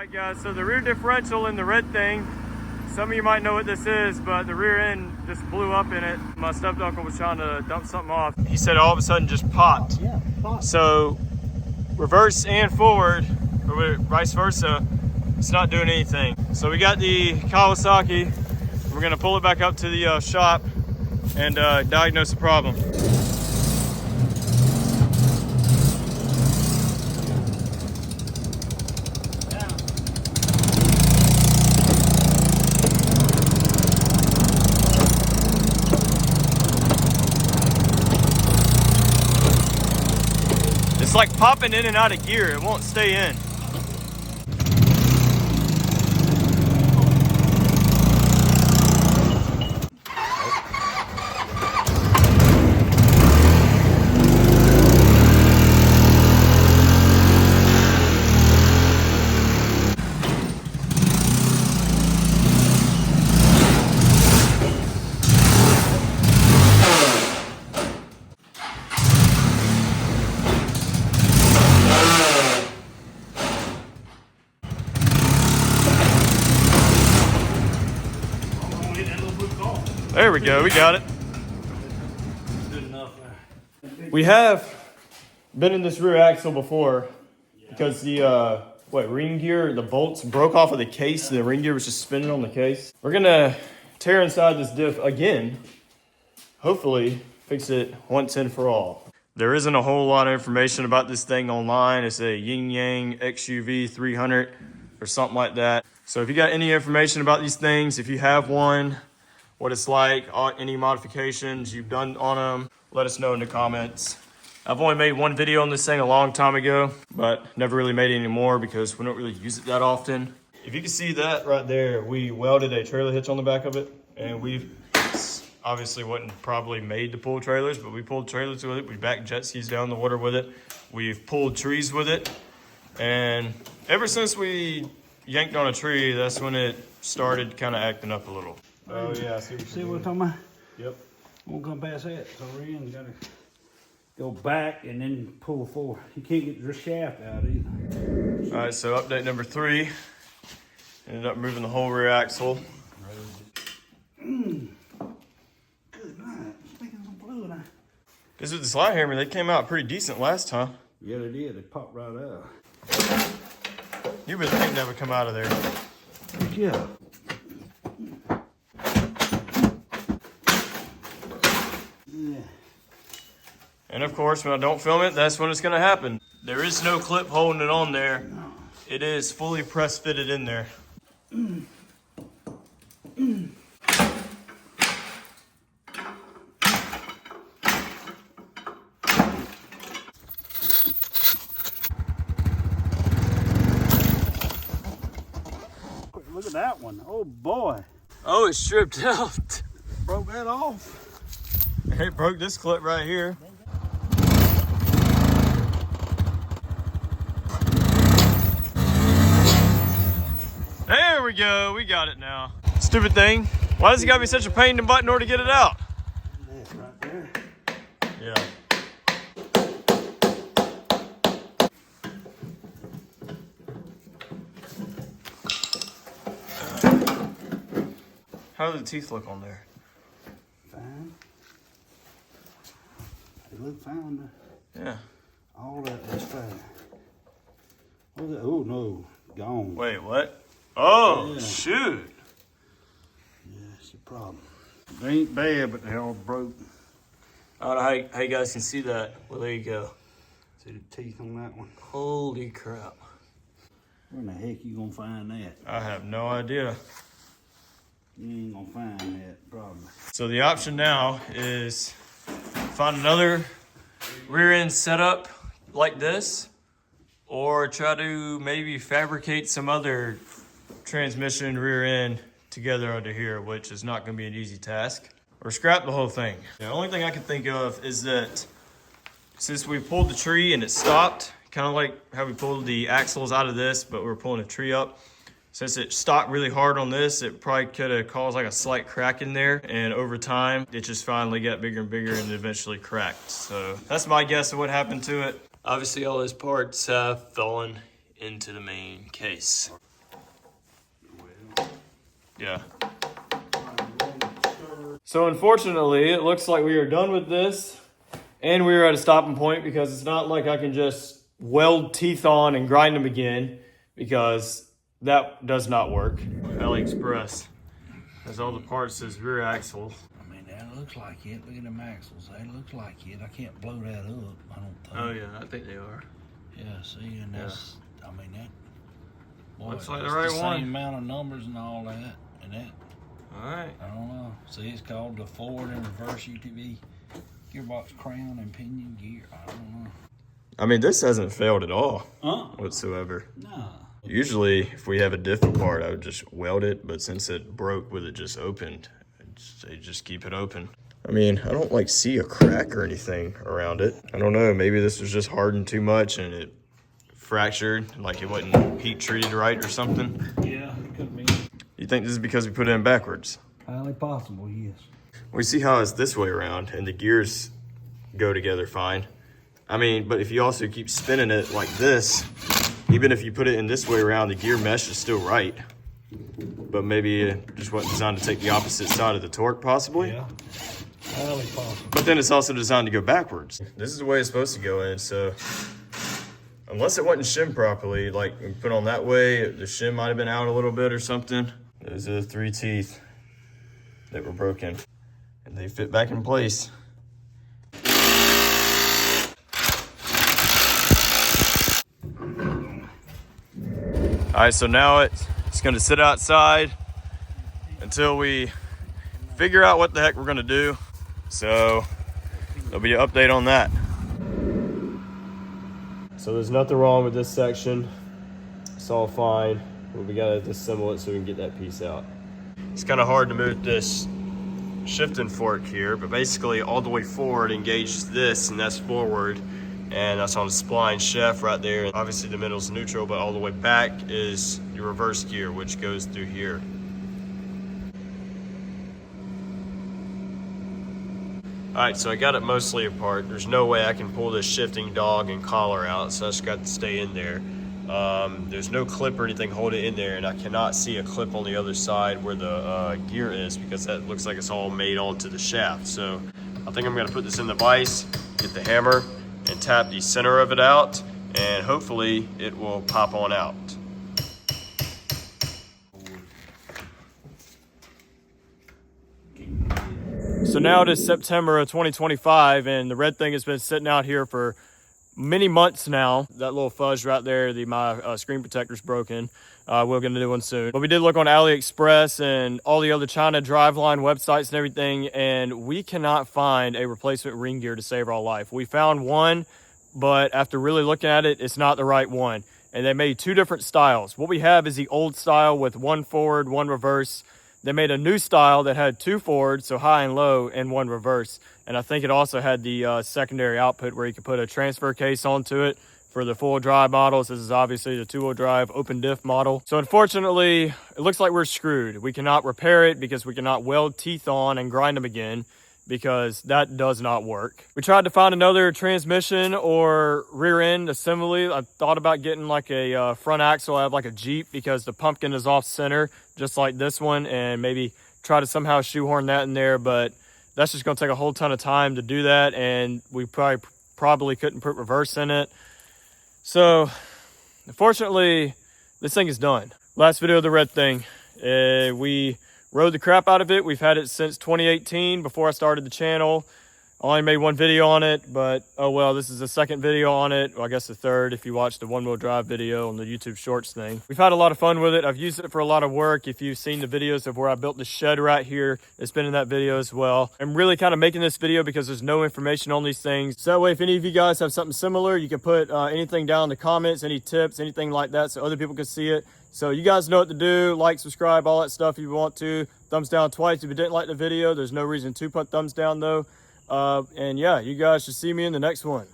Alright guys, so the rear differential in the TheRedThing, some of you might know what this is, but the rear end just blew up in it. My step uncle was trying to dump something off. He said all of a sudden just popped. Yeah, popped. So reverse and forward, or vice versa, it's not doing anything. So we got the Kawasaki. We're gonna pull it back up to the shop and diagnose the problem. It's like popping in and out of gear. It won't stay in. There we go, we got it. Good enough. We have been in this rear axle before because the ring gear, the bolts broke off of the case and the ring gear was just spinning on the case. We're gonna tear inside this diff again, hopefully fix it once and for all. There isn't a whole lot of information about this thing online. It's a Xinyang XUV300 or something like that. So if you got any information about these things, if you have one, what it's like, any modifications you've done on them, let us know in the comments. I've only made one video on this thing a long time ago, but never really made any more because we don't really use it that often. If you can see that right there, we welded a trailer hitch on the back of it, and we've obviously wasn't probably made to pull trailers, but we pulled trailers with it. We backed jet skis down the water with it. We've pulled trees with it, and ever since we yanked on a tree, that's when it started kind of acting up a little. Oh yeah, I See what I'm talking about? Yep. Won't come past that. So you gotta go back and then pull forward. You can't get the shaft out either. All right, so update number 3. Ended up moving the whole rear axle. Good night. Speaking of fluid, This is the slide hammer. They came out pretty decent last time. yeah, they did. They popped right out. You would think that would come out of there. Yeah. And of course, when I don't film it, that's when it's gonna happen. There is no clip holding it on there. It is fully press fitted in there. Look at that one. Oh boy. Oh, it's stripped out. Broke that off. It broke this clip right here. There we go, we got it now. Stupid thing. Why does it gotta be such a pain in the butt in order to get it out? That's right there. Yeah. How do the teeth look on there? Fine. They look fine. Yeah. All that was fine. Oh no, gone. Wait, what? Oh, Yeah. shoot. Yeah, it's a problem. They ain't bad, but they all broke. I don't know how you guys can see that. Well, there you go. See the teeth on that one? Holy crap. Where in the heck you gonna find that? I have no idea. You ain't gonna find that, probably. So the option now is find another rear end setup like this, or try to maybe fabricate some other transmission rear end together under here, which is not going to be an easy task, or scrap the whole thing. The only thing I can think of is that since we pulled the tree and it stopped, kind of like how we pulled the axles out of this, but we're pulling a tree up. Since it stopped really hard on this, it probably could have caused like a slight crack in there. And over time, it just finally got bigger and bigger and eventually cracked. So that's my guess of what happened to it. Obviously, all those parts have fallen into the main case. Yeah. So unfortunately, it looks like we are done with this, and we are at a stopping point because it's not like I can just weld teeth on and grind them again, because that does not work. AliExpress has all the parts as rear axle. I mean, that looks like it. Look at them axles. That looks like it. I can't blow that up, I don't think. Oh yeah, I think they are. Yeah, see, and that's, I mean, that, boy, Looks like the it's right the one. same amount of numbers and all that, and that, All right. I don't know. See, it's called the forward and reverse UTV gearbox crown and pinion gear. I don't know. I mean, this hasn't failed at all whatsoever. Nah. Usually, if we have a diff part, I would just weld it, but since it broke with it just opened, I just keep it open. I mean, I don't like see a crack or anything around it. I don't know, maybe this was just hardened too much and it fractured, like it wasn't heat treated right or something. Yeah, it could be. You think this is because we put it in backwards? Highly possible, yes. We see how it's this way around and the gears go together fine. I mean, but if you also keep spinning it like this, even if you put it in this way around, the gear mesh is still right. But maybe it just wasn't designed to take the opposite side of the torque, possibly. Yeah, highly possible. But then it's also designed to go backwards. This is the way it's supposed to go in, so unless it wasn't shimmed properly, like we put on that way, the shim might have been out a little bit or something. Those are the 3 teeth that were broken, and they fit back in place. All right, so now it's gonna sit outside until we figure out what the heck we're gonna do. So there'll be an update on that. So there's nothing wrong with this section. It's all fine, but we gotta disassemble it so we can get that piece out. It's kind of hard to move this shifting fork here, but basically all the way forward engages this, and that's forward. And that's on the spline shaft right there. Obviously the middle's neutral, but all the way back is your reverse gear, which goes through here. All right, so I got it mostly apart. There's no way I can pull this shifting dog and collar out, so that's got to stay in there. There's no clip or anything holding it in there, and I cannot see a clip on the other side where the gear is, because that looks like it's all made onto the shaft. So I think I'm gonna put this in the vise, get the hammer, and tap the center of it out, and hopefully it will pop on out. So now it is September of 2025, and the TheRedThing has been sitting out here for many months now. That little fudge right there, my screen protector's broken. We're gonna do one soon. But we did look on AliExpress and all the other China driveline websites and everything, and we cannot find a replacement ring gear to save our life. We found one, but after really looking at it, it's not the right one. And they made 2 different styles. What we have is the old style with 1 forward, 1 reverse. They made a new style that had 2 forward, so high and low, and 1 reverse. And I think it also had the secondary output where you could put a transfer case onto it for the full drive models. This is obviously the 2-wheel drive open diff model. So unfortunately, it looks like we're screwed. We cannot repair it because we cannot weld teeth on and grind them again, because that does not work. We tried to find another transmission or rear end assembly. I thought about getting like a front axle. I have like a Jeep, because the pumpkin is off center, just like this one, and maybe try to somehow shoehorn that in there, but that's just gonna take a whole ton of time to do that, and we probably couldn't put reverse in it. So unfortunately, this thing is done. Last video of the TheRedThing, we rode the crap out of it. We've had it since 2018, before I started the channel. I only made 1 video on it, but oh well, this is the 2nd video on it. Well, I guess the 3rd if you watch the 1-wheel drive video on the YouTube Shorts thing. We've had a lot of fun with it. I've used it for a lot of work. If you've seen the videos of where I built the shed right here, it's been in that video as well. I'm really kind of making this video because there's no information on these things. So that way, if any of you guys have something similar, you can put anything down in the comments, any tips, anything like that, so other people can see it. So you guys know what to do. Like, subscribe, all that stuff if you want to. Thumbs down twice if you didn't like the video. There's no reason to put thumbs down though. And yeah, you guys should see me in the next one.